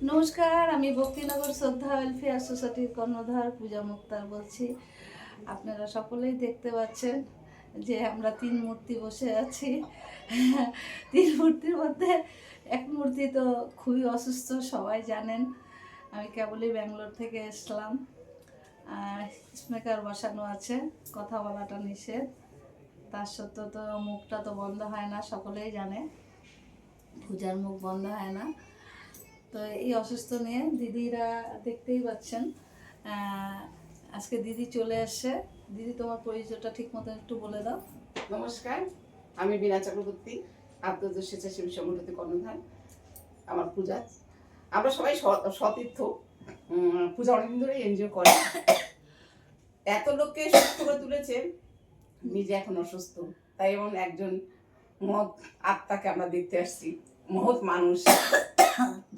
নমস্কার, আমি ভক্তিনগর শ্রদ্ধা ওয়েলফেয়ার সোসাইটির কর্ণধার পূজা মুক্তার বলছি। আপনারা সকলেই দেখতে পাচ্ছেন যে আমরা তিন মূর্তি বসে আছি। তিন মূর্তির মধ্যে এক মূর্তি তো খুবই অসুস্থ, সবাই জানেন। আমি কেবলই ব্যাঙ্গালোর থেকে এসলাম। স্পিকার বসানো আছে, কথা বলাটা নিষেধ। তার সত্ত্বেও তো মুখটা তো বন্ধ হয় না, সকলেই জানে পূজার মুখ বন্ধ হয় না। তো এই অসুস্থ নিয়ে দিদিরা দেখতেই পাচ্ছেন। আজকে দিদি চলে আসছে। দিদি, তোমার পরিচয়টা ঠিক মতো একটু বলে দাও। নমস্কার, আমি বীণা চক্রবর্তী, আদ্যজ স্বেচ্ছাসেবী সংগঠনের কর্ণধার। আমার পূজা, আমরা সবাই সতীর্থ। পূজা অনেকদিন ধরে এনজিও করে, এত লোককে সুস্থ করে তুলেছে, নিজে এখন অসুস্থ। তাই এমন একজন মহৎ আত্মাকে আমরা দেখতে আসছি, মহৎ মানুষ।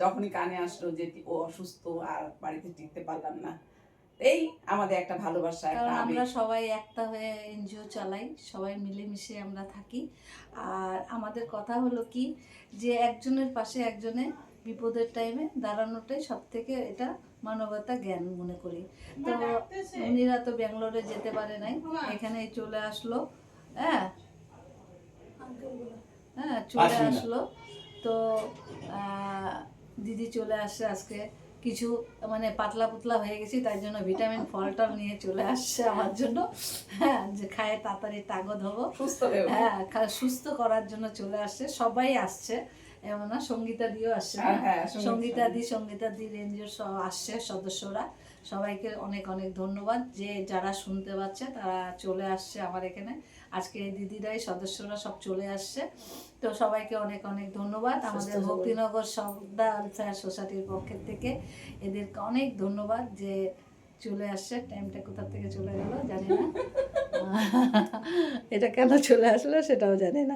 যখনই কানে আসলো যে ও অসুস্থ আর বাড়িতে টিকতে পারলাম না, এই আমাদের একটা ভালোবাসা, কারণ আমরা সবাই একটা হয়ে এনজিও চালাই, সবাই মিলেমিশে আমরা থাকি। আর আমাদের কথা হলো কি, যে একজনের পাশে একজনে বিপদের টাইমে দাঁড়ানোটাই সব থেকে এটা মানবতা জ্ঞান মনে করি। তো উনিরা তো ব্যাঙ্গালোরে যেতে পারে নাই, এখানে চলে আসলো। হ্যাঁ হ্যাঁ চলে আসলো। তো দিদি চলে আসছে আজকে, কিছু মানে পাতলা পুতলা হয়ে গেছি, তাই জন্য ভিটামিন ফলটা নিয়ে চলে আসছে আমার জন্য। হ্যাঁ, যে খায় তাড়াতাড়ি তাগদ হবো, হ্যাঁ সুস্থ করার জন্য চলে আসছে। সবাই আসছে, এমন না, সঙ্গীতা দিও আসছে, সঙ্গীতা দি রেঞ্জের আসছে সদস্যরা। সবাইকে অনেক অনেক ধন্যবাদ, যে যারা শুনতে পাচ্ছে তারা চলে আসছে আমার এখানে। আজকে এই দিদিরাই সদস্যরা সব চলে আসছে। তো সবাইকে অনেক অনেক ধন্যবাদ। আমাদের ভক্তিনগর শ্রদ্ধা ওয়েলফেয়ার সোসাইটির পক্ষের থেকে এদেরকে অনেক ধন্যবাদ যে চলে আসছে। টাইমটা কোথা থেকে চলে গেল জানি না, এটা কেন চলে আসলো সেটাও জানি না।